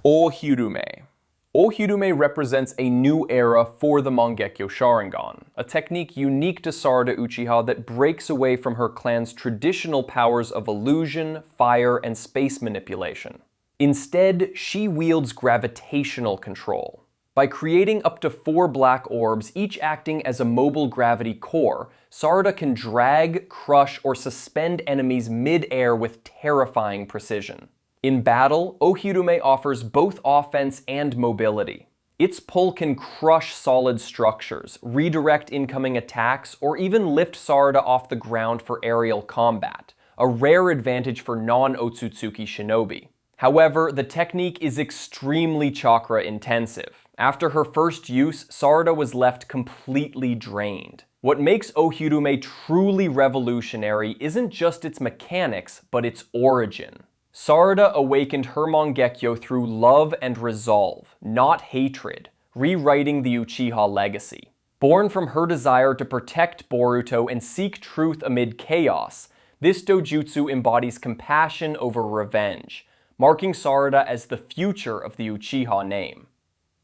Ōhirume. Ōhirume represents a new era for the Mangekyou Sharingan, a technique unique to Sarada Uchiha that breaks away from her clan's traditional powers of illusion, fire, and space manipulation. Instead, she wields gravitational control. By creating up to 4 black orbs, each acting as a mobile gravity core, Sarada can drag, crush, or suspend enemies mid-air with terrifying precision. In battle, Ōhirume offers both offense and mobility. Its pull can crush solid structures, redirect incoming attacks, or even lift Sarada off the ground for aerial combat, a rare advantage for non-Ōtsutsuki shinobi. However, the technique is extremely chakra-intensive. After her first use, Sarada was left completely drained. What makes Ōhirume truly revolutionary isn't just its mechanics, but its origin. Sarada awakened her Mangekyou through love and resolve, not hatred, rewriting the Uchiha legacy. Born from her desire to protect Boruto and seek truth amid chaos, this dojutsu embodies compassion over revenge, marking Sarada as the future of the Uchiha name.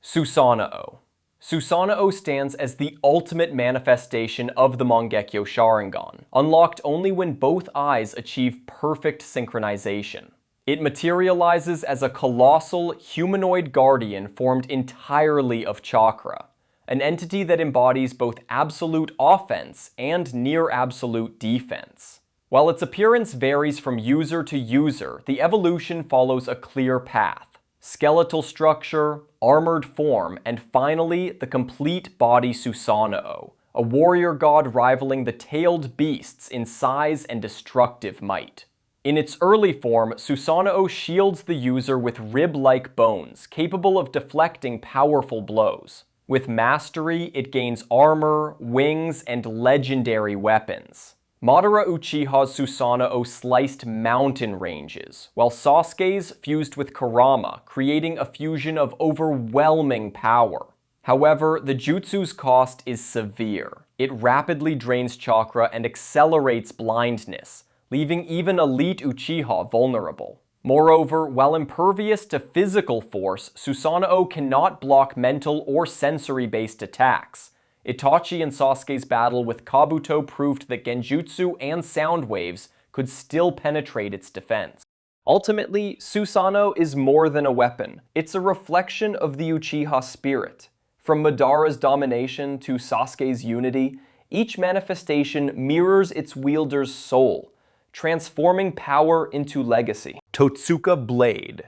Susanoo. Susanoo stands as the ultimate manifestation of the Mangekyou Sharingan, unlocked only when both eyes achieve perfect synchronization. It materializes as a colossal, humanoid guardian formed entirely of chakra, an entity that embodies both absolute offense and near-absolute defense. While its appearance varies from user to user, the evolution follows a clear path. Skeletal structure, armored form, and finally, the complete body Susanoo, a warrior god rivaling the tailed beasts in size and destructive might. In its early form, Susanoo shields the user with rib-like bones, capable of deflecting powerful blows. With mastery, it gains armor, wings, and legendary weapons. Madara Uchiha's Susanoo sliced mountain ranges, while Sasuke's fused with Kurama, creating a fusion of overwhelming power. However, the jutsu's cost is severe. It rapidly drains chakra and accelerates blindness, leaving even elite Uchiha vulnerable. Moreover, while impervious to physical force, Susanoo cannot block mental or sensory-based attacks. Itachi and Sasuke's battle with Kabuto proved that genjutsu and sound waves could still penetrate its defense. Ultimately, Susanoo is more than a weapon. It's a reflection of the Uchiha spirit. From Madara's domination to Sasuke's unity, each manifestation mirrors its wielder's soul, transforming power into legacy. Totsuka Blade.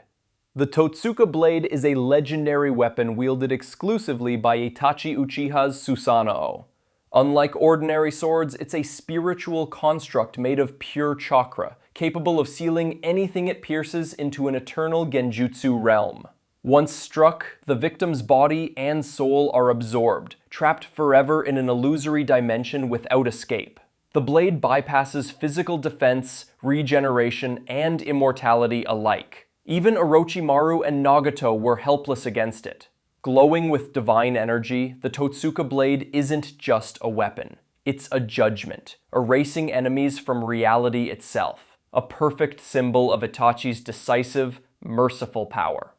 The Totsuka Blade is a legendary weapon wielded exclusively by Itachi Uchiha's Susanoo. Unlike ordinary swords, it's a spiritual construct made of pure chakra, capable of sealing anything it pierces into an eternal genjutsu realm. Once struck, the victim's body and soul are absorbed, trapped forever in an illusory dimension without escape. The blade bypasses physical defense, regeneration, and immortality alike. Even Orochimaru and Nagato were helpless against it. Glowing with divine energy, the Totsuka Blade isn't just a weapon. It's a judgment, erasing enemies from reality itself. A perfect symbol of Itachi's decisive, merciful power.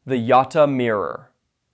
The Yatta Mirror.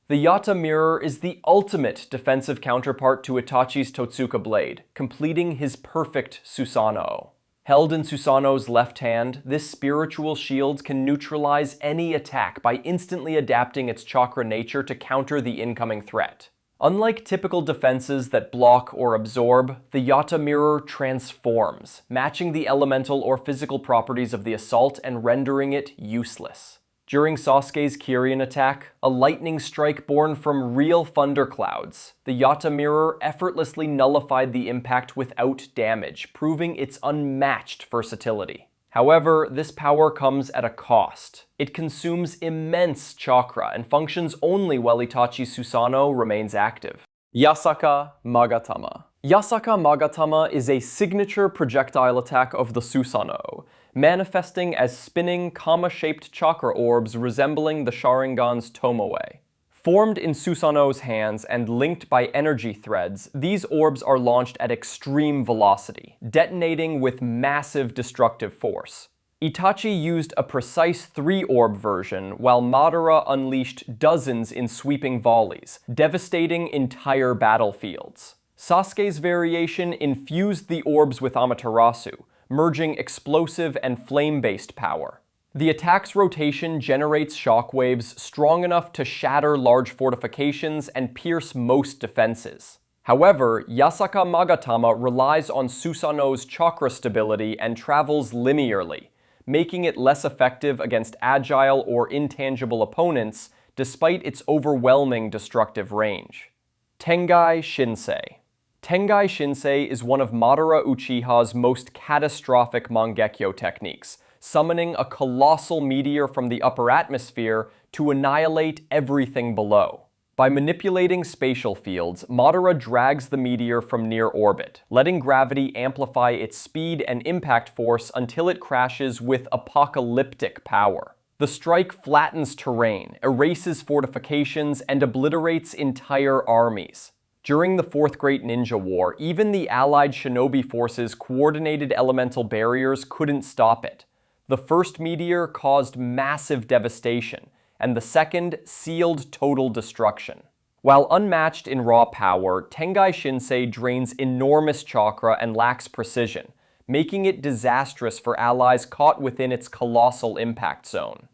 The Yatta Mirror is the ultimate defensive counterpart to Itachi's Totsuka Blade, completing his perfect Susanoo. Held in Susanoo's left hand, this spiritual shield can neutralize any attack by instantly adapting its chakra nature to counter the incoming threat. Unlike typical defenses that block or absorb, the Yatta Mirror transforms, matching the elemental or physical properties of the assault and rendering it useless. During Sasuke's Kirin attack, a lightning strike born from real thunderclouds, the Yatta Mirror effortlessly nullified the impact without damage, proving its unmatched versatility. However, this power comes at a cost. It consumes immense chakra and functions only while Itachi's Susanoo remains active. Yasaka Magatama. Yasaka Magatama is a signature projectile attack of the Susanoo, manifesting as spinning, kama-shaped chakra orbs resembling the Sharingan's tomoe. Formed in Susanoo's hands and linked by energy threads, these orbs are launched at extreme velocity, detonating with massive destructive force. Itachi used a precise 3-orb version, while Madara unleashed dozens in sweeping volleys, devastating entire battlefields. Sasuke's variation infused the orbs with Amaterasu, merging explosive and flame-based power. The attack's rotation generates shockwaves strong enough to shatter large fortifications and pierce most defenses. However, Yasaka Magatama relies on Susanoo's chakra stability and travels linearly, making it less effective against agile or intangible opponents despite its overwhelming destructive range. Tengai Shinsei. Tengai Shinsei is one of Madara Uchiha's most catastrophic Mangekyou techniques, summoning a colossal meteor from the upper atmosphere to annihilate everything below. By manipulating spatial fields, Madara drags the meteor from near orbit, letting gravity amplify its speed and impact force until it crashes with apocalyptic power. The strike flattens terrain, erases fortifications, and obliterates entire armies. During the Fourth Great Ninja War, even the allied shinobi forces' coordinated elemental barriers couldn't stop it. The first meteor caused massive devastation, and the second sealed total destruction. While unmatched in raw power, Tengai Shinsei drains enormous chakra and lacks precision, making it disastrous for allies caught within its colossal impact zone.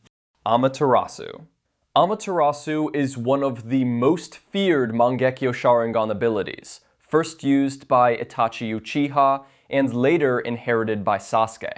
Amaterasu. Amaterasu is one of the most feared Mangekyou Sharingan abilities, first used by Itachi Uchiha and later inherited by Sasuke.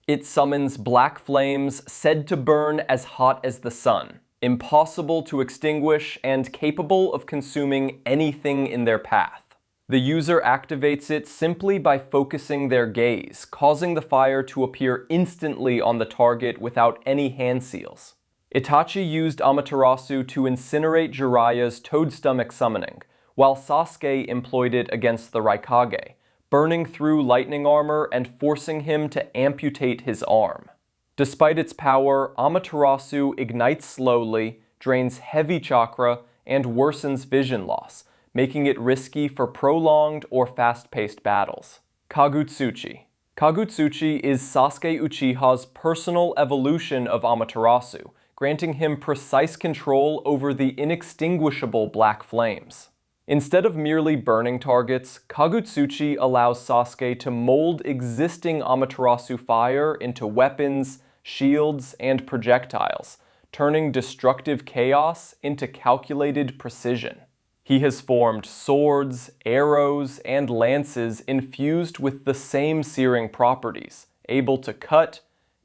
It summons black flames said to burn as hot as the sun, impossible to extinguish and capable of consuming anything in their path. The user activates it simply by focusing their gaze, causing the fire to appear instantly on the target without any hand seals. Itachi used Amaterasu to incinerate Jiraiya's toad stomach summoning, while Sasuke employed it against the Raikage, burning through lightning armor and forcing him to amputate his arm. Despite its power, Amaterasu ignites slowly, drains heavy chakra, and worsens vision loss, making it risky for prolonged or fast-paced battles. Kagutsuchi. Kagutsuchi is Sasuke Uchiha's personal evolution of Amaterasu, granting him precise control over the inextinguishable black flames. Instead of merely burning targets, Kagutsuchi allows Sasuke to mold existing Amaterasu fire into weapons, shields, and projectiles, turning destructive chaos into calculated precision. He has formed swords, arrows, and lances infused with the same searing properties, able to cut,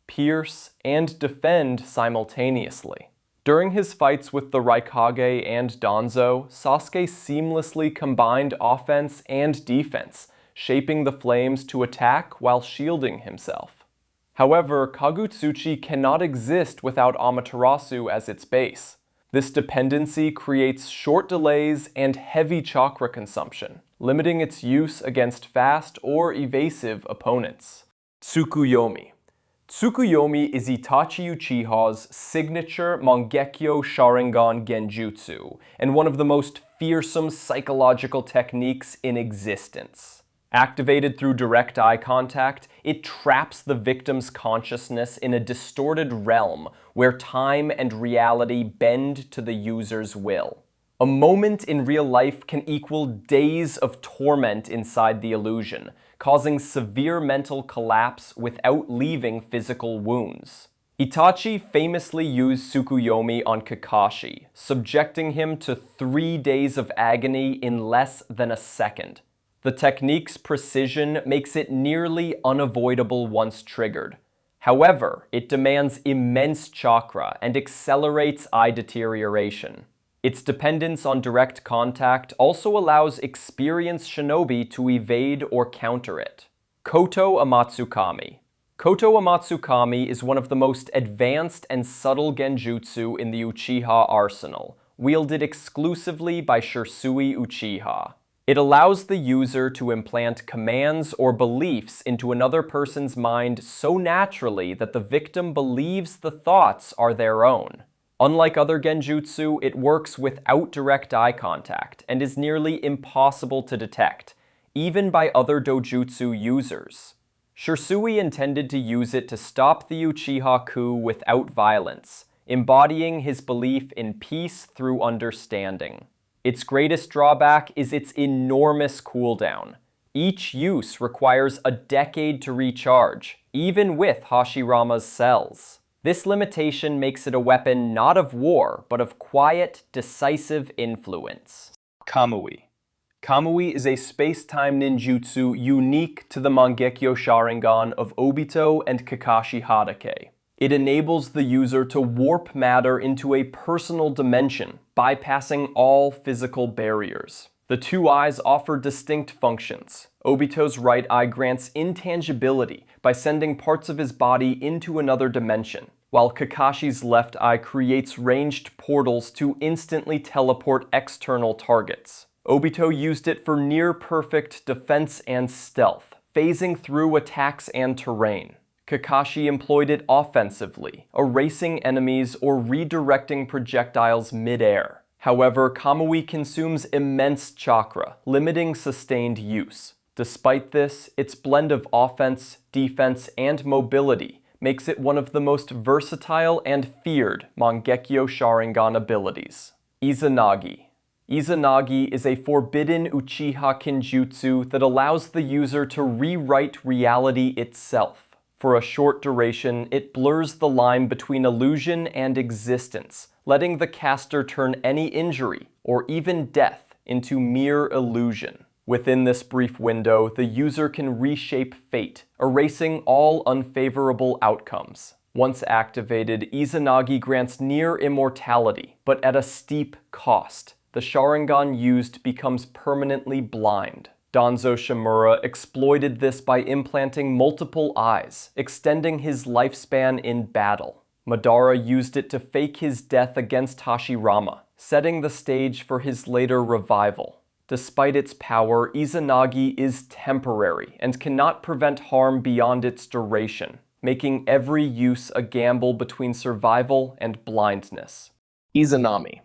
pierce, and defend simultaneously. During his fights with the Raikage and Danzo, Sasuke seamlessly combined offense and defense, shaping the flames to attack while shielding himself. However, Kagutsuchi cannot exist without Amaterasu as its base. This dependency creates short delays and heavy chakra consumption, limiting its use against fast or evasive opponents. Tsukuyomi. Tsukuyomi is Itachi Uchiha's signature Mangekyou Sharingan genjutsu, and one of the most fearsome psychological techniques in existence. Activated through direct eye contact, it traps the victim's consciousness in a distorted realm where time and reality bend to the user's will. A moment in real life can equal days of torment inside the illusion, causing severe mental collapse without leaving physical wounds. Itachi famously used Tsukuyomi on Kakashi, subjecting him to 3 days of agony in less than a second. The technique's precision makes it nearly unavoidable once triggered. However, it demands immense chakra and accelerates eye deterioration. Its dependence on direct contact also allows experienced shinobi to evade or counter it. Koto Amatsukami. Koto Amatsukami is one of the most advanced and subtle genjutsu in the Uchiha arsenal, wielded exclusively by Shisui Uchiha. It allows the user to implant commands or beliefs into another person's mind so naturally that the victim believes the thoughts are their own. Unlike other genjutsu, it works without direct eye contact and is nearly impossible to detect, even by other dojutsu users. Shisui intended to use it to stop the Uchiha coup without violence, embodying his belief in peace through understanding. Its greatest drawback is its enormous cooldown. Each use requires a decade to recharge, even with Hashirama's cells. This limitation makes it a weapon not of war, but of quiet, decisive influence. Kamui. Kamui is a space-time ninjutsu unique to the Mangekyou Sharingan of Obito and Kakashi Hatake. It enables the user to warp matter into a personal dimension, bypassing all physical barriers. The two eyes offer distinct functions. Obito's right eye grants intangibility by sending parts of his body into another dimension, while Kakashi's left eye creates ranged portals to instantly teleport external targets. Obito used it for near-perfect defense and stealth, phasing through attacks and terrain. Kakashi employed it offensively, erasing enemies or redirecting projectiles mid-air. However, Kamui consumes immense chakra, limiting sustained use. Despite this, its blend of offense, defense, and mobility makes it one of the most versatile and feared Mangekyou Sharingan abilities. Izanagi. Izanagi is a forbidden Uchiha Kinjutsu that allows the user to rewrite reality itself. For a short duration, it blurs the line between illusion and existence, letting the caster turn any injury, or even death, into mere illusion. Within this brief window, the user can reshape fate, erasing all unfavorable outcomes. Once activated, Izanagi grants near immortality, but at a steep cost. The Sharingan used becomes permanently blind. Danzo Shimura exploited this by implanting multiple eyes, extending his lifespan in battle. Madara used it to fake his death against Hashirama, setting the stage for his later revival. Despite its power, Izanagi is temporary and cannot prevent harm beyond its duration, making every use a gamble between survival and blindness. Izanami.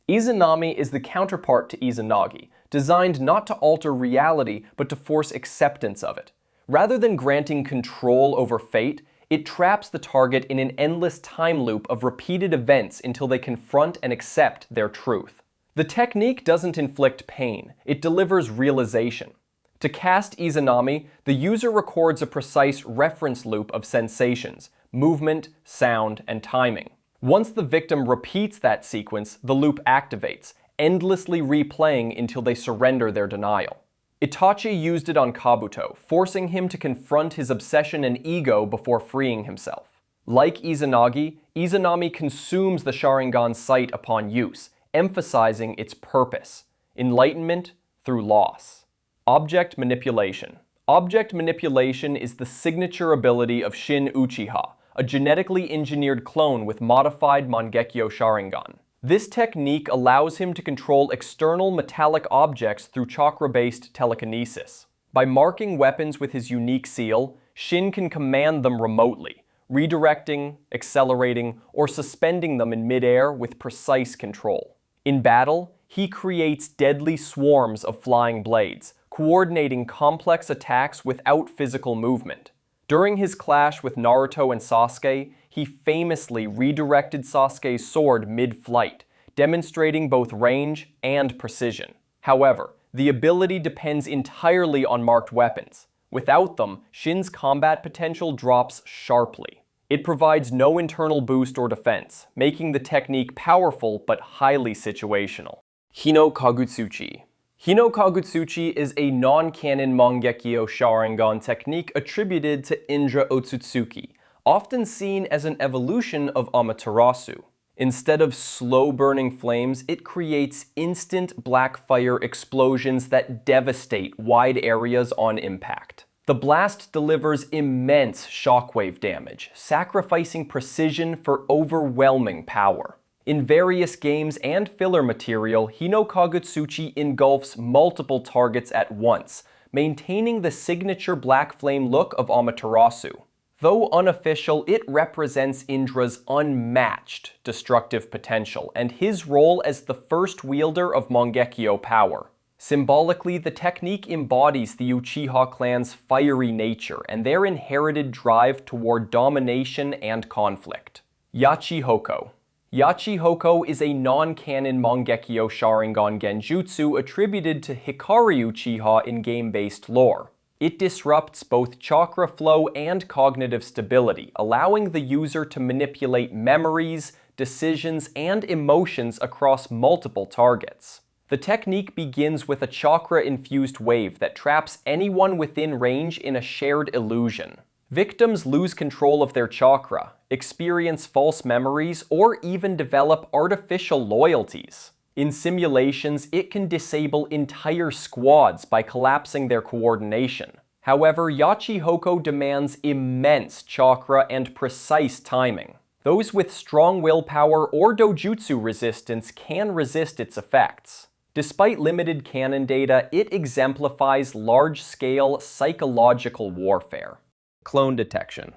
Izanami is the counterpart to Izanagi, designed not to alter reality, but to force acceptance of it. Rather than granting control over fate, it traps the target in an endless time loop of repeated events until they confront and accept their truth. The technique doesn't inflict pain, it delivers realization. To cast Izanami, the user records a precise reference loop of sensations, movement, sound, and timing. Once the victim repeats that sequence, the loop activates, endlessly replaying until they surrender their denial. Itachi used it on Kabuto, forcing him to confront his obsession and ego before freeing himself. Like Izanagi, Izanami consumes the Sharingan's sight upon use, emphasizing its purpose: enlightenment through loss. Object manipulation. Object manipulation is the signature ability of Shin Uchiha, a genetically engineered clone with modified Mangekyou Sharingan. This technique allows him to control external metallic objects through chakra-based telekinesis. By marking weapons with his unique seal, Shin can command them remotely, redirecting, accelerating, or suspending them in midair with precise control. In battle, he creates deadly swarms of flying blades, coordinating complex attacks without physical movement. During his clash with Naruto and Sasuke, he famously redirected Sasuke's sword mid-flight, demonstrating both range and precision. However, the ability depends entirely on marked weapons. Without them, Shin's combat potential drops sharply. It provides no internal boost or defense, making the technique powerful but highly situational. Hino Kagutsuchi. Hino Kagutsuchi is a non-canon Mangekyou Sharingan technique attributed to Indra Ōtsutsuki, often seen as an evolution of Amaterasu. Instead of slow-burning flames, it creates instant black fire explosions that devastate wide areas on impact. The blast delivers immense shockwave damage, sacrificing precision for overwhelming power. In various games and filler material, Hino Kagutsuchi engulfs multiple targets at once, maintaining the signature black flame look of Amaterasu. Though unofficial, it represents Indra's unmatched destructive potential and his role as the first wielder of Mangekyou power. Symbolically, the technique embodies the Uchiha clan's fiery nature and their inherited drive toward domination and conflict. Yachi-hoko. Yachi-hoko is a non-canon Mangekyou Sharingan genjutsu attributed to Hikari Uchiha in game-based lore. It disrupts both chakra flow and cognitive stability, allowing the user to manipulate memories, decisions, and emotions across multiple targets. The technique begins with a chakra-infused wave that traps anyone within range in a shared illusion. Victims lose control of their chakra, experience false memories, or even develop artificial loyalties. In simulations, it can disable entire squads by collapsing their coordination. However, Yachi-hoko demands immense chakra and precise timing. Those with strong willpower or dojutsu resistance can resist its effects. Despite limited canon data, it exemplifies large-scale psychological warfare. Clone detection.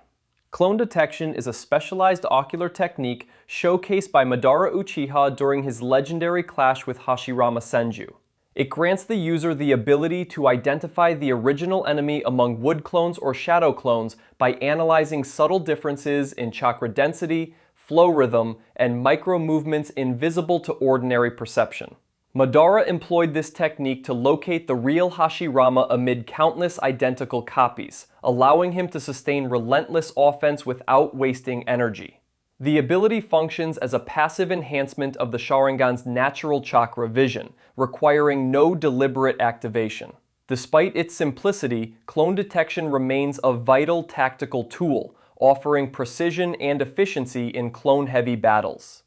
Clone detection is a specialized ocular technique showcased by Madara Uchiha during his legendary clash with Hashirama Senju. It grants the user the ability to identify the original enemy among wood clones or shadow clones by analyzing subtle differences in chakra density, flow rhythm, and micro-movements invisible to ordinary perception. Madara employed this technique to locate the real Hashirama amid countless identical copies, allowing him to sustain relentless offense without wasting energy. The ability functions as a passive enhancement of the Sharingan's natural chakra vision, requiring no deliberate activation. Despite its simplicity, clone detection remains a vital tactical tool, offering precision and efficiency in clone-heavy battles.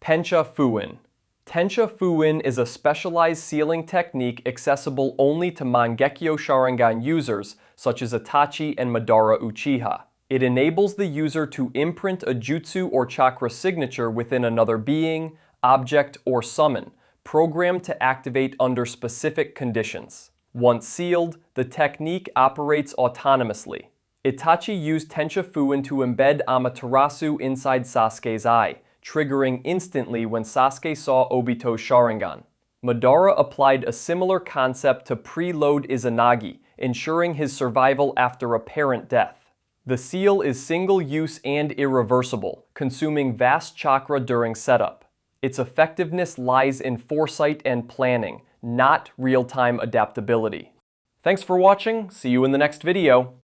Tencha Fuin. Tencha Fuin is a specialized sealing technique accessible only to Mangekyou Sharingan users such as Itachi and Madara Uchiha. It enables the user to imprint a jutsu or chakra signature within another being, object, or summon, programmed to activate under specific conditions. Once sealed, the technique operates autonomously. Itachi used Tencha Fuin to embed Amaterasu inside Sasuke's eye, triggering instantly when Sasuke saw Obito's Sharingan. Madara applied a similar concept to preload Izanagi, ensuring his survival after apparent death. The seal is single-use and irreversible, consuming vast chakra during setup. Its effectiveness lies in foresight and planning, not real-time adaptability. Thanks for watching, see you in the next video.